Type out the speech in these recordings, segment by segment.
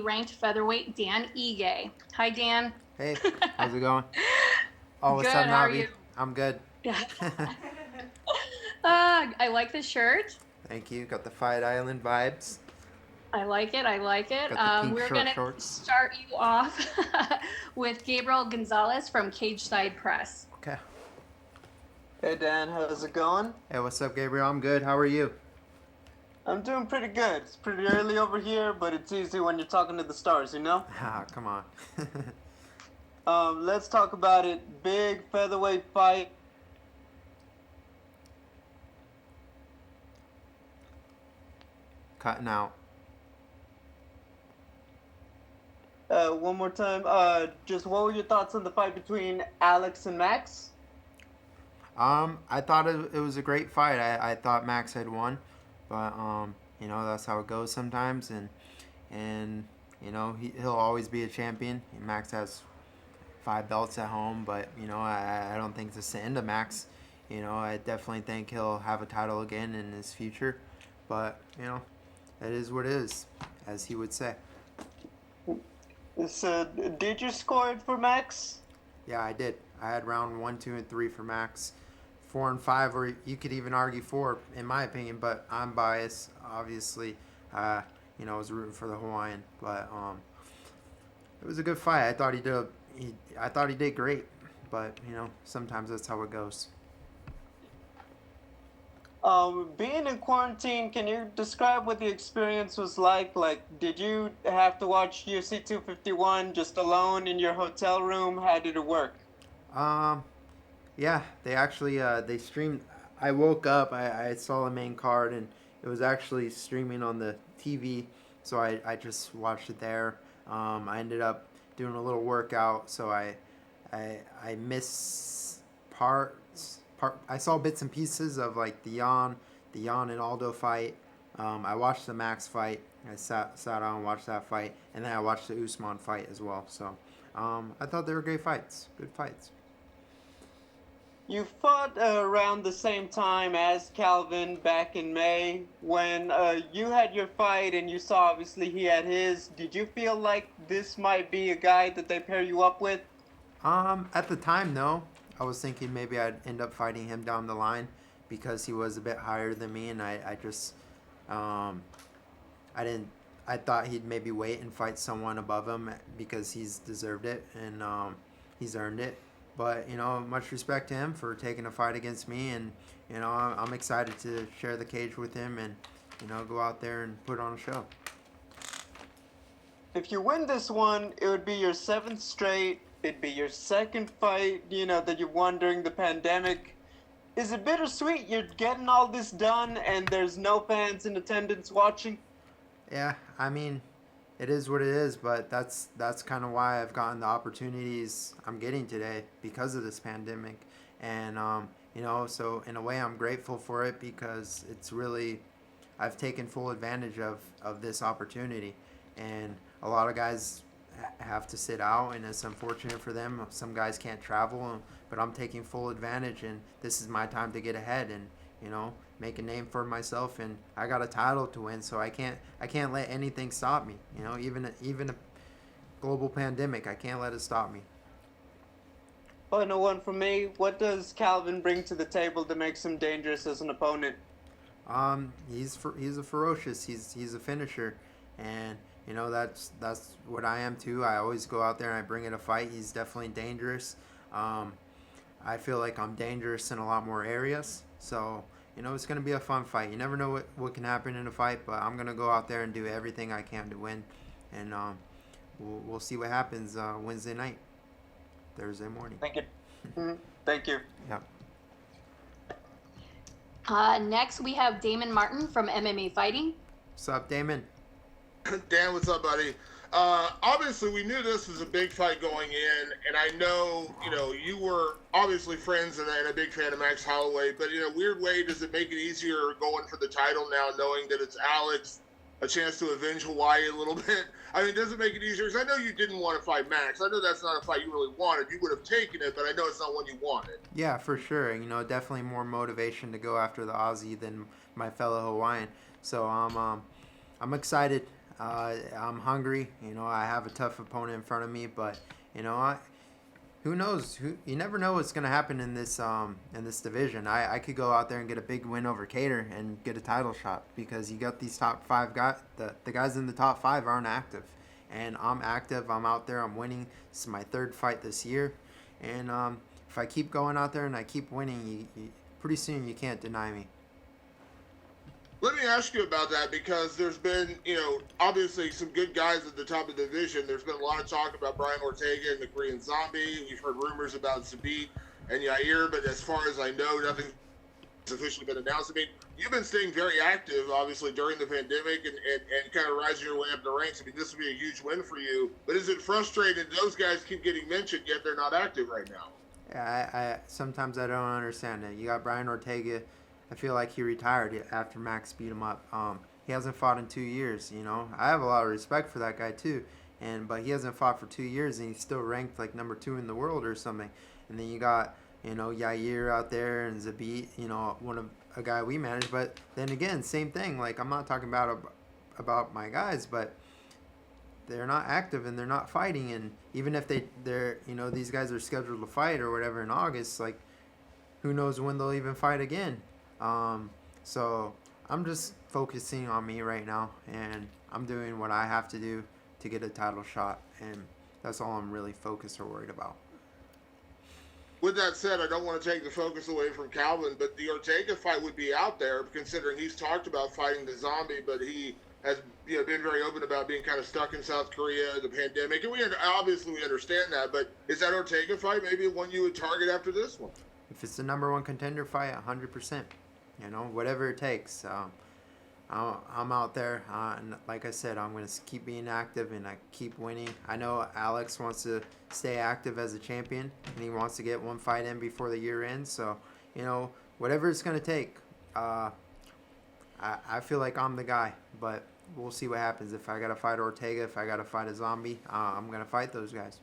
ranked featherweight Dan Ige. Hi, Dan. Hey, how's it going? Oh, Good. what's up, How are Navi? you? I'm good. I like the shirt. Thank you. Got the Fight Island vibes. I like it. I like it. Got the pink We're short gonna shorts. start you off with Gabriel Gonzalez from Cage Side Press. Okay. Hey Dan, how's it going? Hey, what's up, Gabriel? I'm good. How are you? I'm doing pretty good. It's pretty early over here, but it's easy when you're talking to the stars, you know? Ah, come on. Let's talk about it. Big featherweight fight. Cutting out. One more time. Just what were your thoughts on the fight between Alex and Max? I thought it was a great fight. I thought Max had won, but that's how it goes sometimes, and he'll always be a champion. Max has 5 belts at home, but I don't think this is the end of Max. I definitely think he'll have a title again in his future, but it is what it is, as he would say. So, did you score it for Max? Yeah, I did. I had round 1, 2, and 3 for Max. 4 and 5, or you could even argue 4, in my opinion. But I'm biased, obviously. I was rooting for the Hawaiian, but it was a good fight. I thought he did great, but sometimes that's how it goes. Being in quarantine, can you describe what the experience was like? Like, did you have to watch UFC 251 just alone in your hotel room? How did it work? Um, yeah, they actually they streamed. I woke up, I saw the main card, and it was actually streaming on the TV, so I just watched it there. I ended up doing a little workout, so I missed parts. I saw bits and pieces of like the Jan and Aldo fight. I watched the Max fight. I sat down and watched that fight, and then I watched the Usman fight as well. So I thought they were great fights, good fights. You fought around the same time as Calvin back in May. When you had your fight and you saw obviously he had his, did you feel like this might be a guy that they pair you up with? At the time, no. I was thinking maybe I'd end up fighting him down the line because he was a bit higher than me, and I just, I didn't. I thought he'd maybe wait and fight someone above him because he's deserved it and he's earned it. But much respect to him for taking a fight against me, and I'm excited to share the cage with him and go out there and put on a show. If you win this one, it would be your seventh straight. It'd be your second fight, that you won during the pandemic. Is it bittersweet? You're getting all this done and there's no fans in attendance watching? Yeah, I mean, it is what it is, but that's kind of why I've gotten the opportunities I'm getting today because of this pandemic, and so in a way I'm grateful for it because it's really I've taken full advantage of this opportunity, and a lot of guys have to sit out, and it's unfortunate for them. Some guys can't travel, but I'm taking full advantage, and this is my time to get ahead and make a name for myself, and I got a title to win, so I can't let anything stop me. Even a global pandemic, I can't let it stop me. Final one from me. What does Calvin bring to the table that makes him dangerous as an opponent? He's a ferocious. He's a finisher, and that's what I am too. I always go out there and I bring it a fight. He's definitely dangerous. I feel like I'm dangerous in a lot more areas, so it's going to be a fun fight. You never know what can happen in a fight, but I'm going to go out there and do everything I can to win, and we'll see what happens Wednesday night, Thursday morning. Thank you. Thank you. Yeah. Next, we have Damon Martin from MMA Fighting. What's up, Damon? Dan, what's up, buddy? Obviously, we knew this was a big fight going in, and I know, you were obviously friends and a big fan of Max Holloway, but in a weird way, does it make it easier going for the title now, knowing that it's Alex, a chance to avenge Hawaii a little bit? I mean, does it make it easier? Because I know you didn't want to fight Max. I know that's not a fight you really wanted. You would have taken it, but I know it's not one you wanted. Yeah, for sure. Definitely more motivation to go after the Aussie than my fellow Hawaiian. So I'm excited. I'm hungry. I have a tough opponent in front of me, but who knows? You never know what's gonna happen in this division. I could go out there and get a big win over Kattar and get a title shot because you got these top five guys. The guys in the top five aren't active, and I'm active. I'm out there. I'm winning. This is my third fight this year, and if I keep going out there and I keep winning, pretty soon you can't deny me. Let me ask you about that because there's been, obviously some good guys at the top of the division. There's been a lot of talk about Brian Ortega and the Korean Zombie. We've heard rumors about Zabit and Yair, but as far as I know, nothing's officially been announced. I mean, you've been staying very active, obviously, during the pandemic and kind of rising your way up the ranks. I mean, this would be a huge win for you. But is it frustrating those guys keep getting mentioned, yet they're not active right now? Yeah, I sometimes I don't understand it. You got Brian Ortega. I feel like he retired after Max beat him up. He hasn't fought in 2 years. I have a lot of respect for that guy too, but he hasn't fought for 2 years and he's still ranked like number 2 in the world or something. And then you got Yair out there and Zabit, a guy we manage. But then again, same thing. Like I'm not talking about my guys, but they're not active and they're not fighting. And even if they're these guys are scheduled to fight or whatever in August, like who knows when they'll even fight again. So I'm just focusing on me right now, and I'm doing what I have to do to get a title shot, and that's all I'm really focused or worried about. With that said, I don't want to take the focus away from Calvin, but the Ortega fight would be out there considering he's talked about fighting the Zombie, but he has been very open about being kind of stuck in South Korea, the pandemic, and we understand that, but is that Ortega fight maybe one you would target after this one? If it's the number one contender fight, 100%. Whatever it takes. I'm out there, and like I said, I'm going to keep being active and I keep winning. I know Alex wants to stay active as a champion, and he wants to get one fight in before the year ends. So, whatever it's going to take, I feel like I'm the guy, but we'll see what happens. If I got to fight Ortega, if I got to fight a Zombie, I'm going to fight those guys.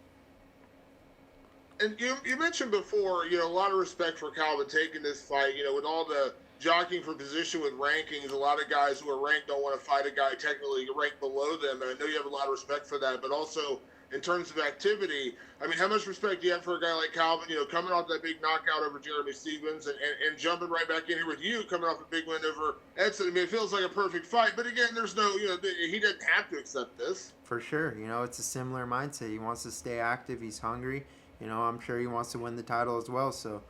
And you mentioned before, a lot of respect for Calvin taking this fight, with all the jockeying for position with rankings. A lot of guys who are ranked don't want to fight a guy technically ranked below them, and I know you have a lot of respect for that. But also, in terms of activity, I mean, how much respect do you have for a guy like Calvin, coming off that big knockout over Jeremy Stevens and jumping right back in here with you, coming off a big win over Edson? I mean, it feels like a perfect fight. But again, there's no, he didn't have to accept this. For sure. It's a similar mindset. He wants to stay active. He's hungry. I'm sure he wants to win the title as well. So,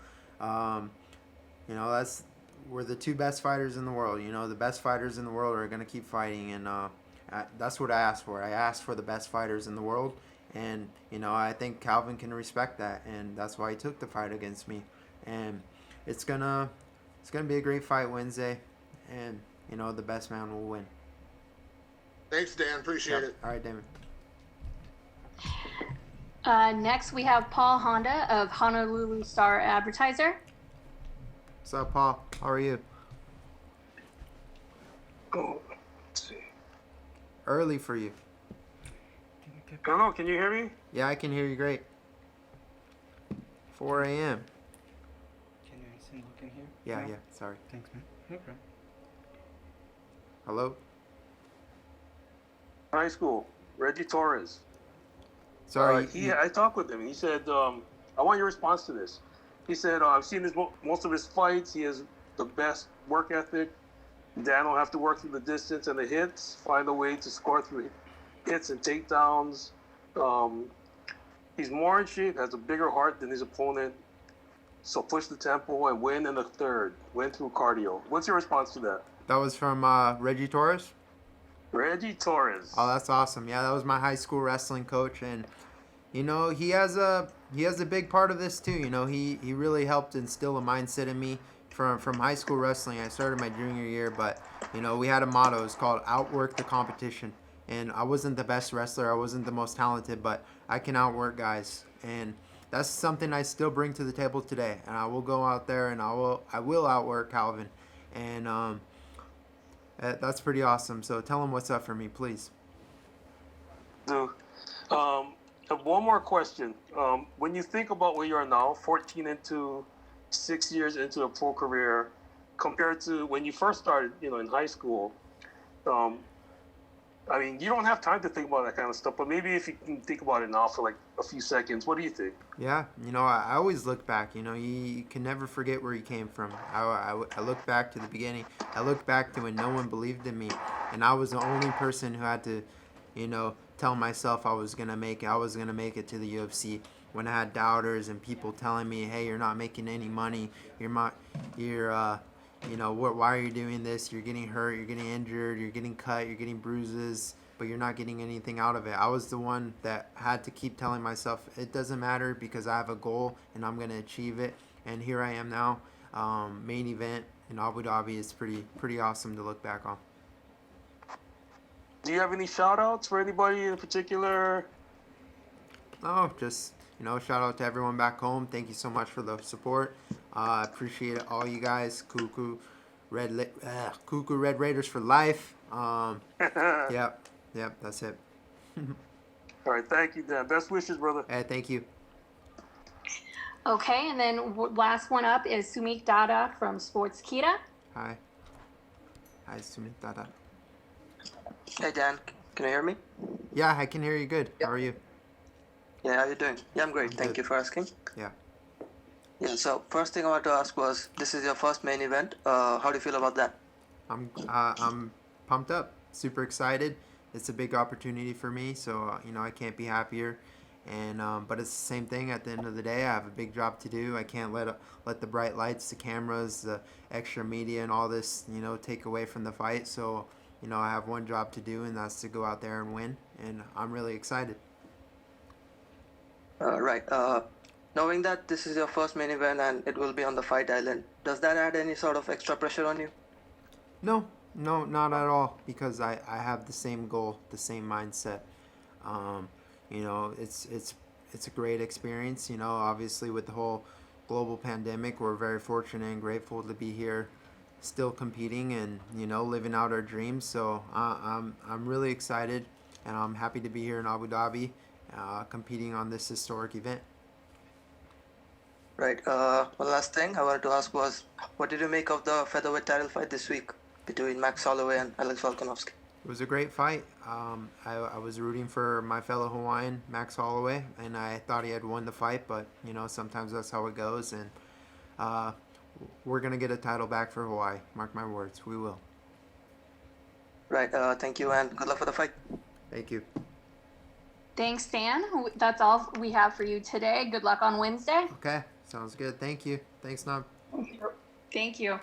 we're the two best fighters in the world. The best fighters in the world are going to keep fighting, and that's what I asked for. I asked for the best fighters in the world, and I think Calvin can respect that, and that's why he took the fight against me. And it's gonna be a great fight Wednesday, and the best man will win. Thanks, Dan. Appreciate it. All right, Damon. Next, we have Paul Honda of Honolulu Star Advertiser. What's up, Paul? How are you? Oh, let's see. Early for you. Hello, can you hear me? Yeah, I can hear you great. 4 a.m. Can you listen? You can hear? Yeah, sorry. Thanks, man. No problem. Hello? High school. Reggie Torres. Sorry. I talked with him. He said, I want your response to this. He said, I've seen most of his fights. He has the best work ethic. Dan will have to work through the distance and the hits, find a way to score through hits and takedowns. He's more in shape, has a bigger heart than his opponent. So push the tempo and win in the third. Win through cardio. What's your response to that? That was from Reggie Torres? Reggie Torres. Oh, that's awesome. Yeah, that was my high school wrestling coach, and he has a big part of this too. He really helped instill a mindset in me from high school wrestling. I started my junior year, but we had a motto. It's called outwork the competition. And I wasn't the best wrestler. I wasn't the most talented, but I can outwork guys, and that's something I still bring to the table today. And I will go out there and I will outwork Calvin, and that's pretty awesome. So tell him what's up for me, please. I have one more question. When you think about where you are now, 6 years into a pro career, compared to when you first started, in high school, I mean, you don't have time to think about that kind of stuff, but maybe if you can think about it now for like a few seconds, what do you think? Yeah, I always look back. You can never forget where you came from. I look back to the beginning. I look back to when no one believed in me, and I was the only person who had to, tell myself I was gonna make it. I was gonna make it to the UFC. When I had doubters and people telling me, "Hey, you're not making any money. Why are you doing this? You're getting hurt. You're getting injured. You're getting cut. You're getting bruises." But you're not getting anything out of it. I was the one that had to keep telling myself it doesn't matter because I have a goal and I'm going to achieve it. And here I am now. Main event in Abu Dhabi is pretty awesome to look back on. Do you have any shout outs for anybody in particular? Oh, just, shout out to everyone back home. Thank you so much for the support. I appreciate it, all you guys. Cuckoo Red Raiders for life. Yep, that's it. All right, thank you, Dan. Best wishes, brother. Hey, thank you. Okay, and then last one up is Sumik Dada from Sportskita. Hi, Sumit Dada. Hey Dan, can you hear me? Yeah, I can hear you good. How are you? Yeah, how you doing? Yeah, I'm great. Thank good. you for asking. Yeah. Yeah, so first thing I want to ask was, this is your first main event. How do you feel about that? I'm pumped up, super excited. It's a big opportunity for me, so I can't be happier. And but it's the same thing. At the end of the day, I have a big job to do. I can't let the bright lights, the cameras, the extra media, and all this take away from the fight. So I have one job to do, and that's to go out there and win. And I'm really excited. Right. Knowing that this is your first main event and it will be on the fight island, does that add any sort of extra pressure on you? No, not at all, because I have the same goal, the same mindset. It's a great experience. Obviously with the whole global pandemic, we're very fortunate and grateful to be here, still competing and living out our dreams. So I'm really excited, and I'm happy to be here in Abu Dhabi, competing on this historic event. Right. One last thing I wanted to ask was, what did you make of the featherweight title fight this week between Max Holloway and Alex Volkanovski? It was a great fight. I was rooting for my fellow Hawaiian, Max Holloway, and I thought he had won the fight, but sometimes that's how it goes, and we're going to get a title back for Hawaii. Mark my words, we will. Right. Thank you, and good luck for the fight. Thank you. Thanks, Dan. That's all we have for you today. Good luck on Wednesday. Okay, sounds good. Thank you. Thanks, Nob. Thank you.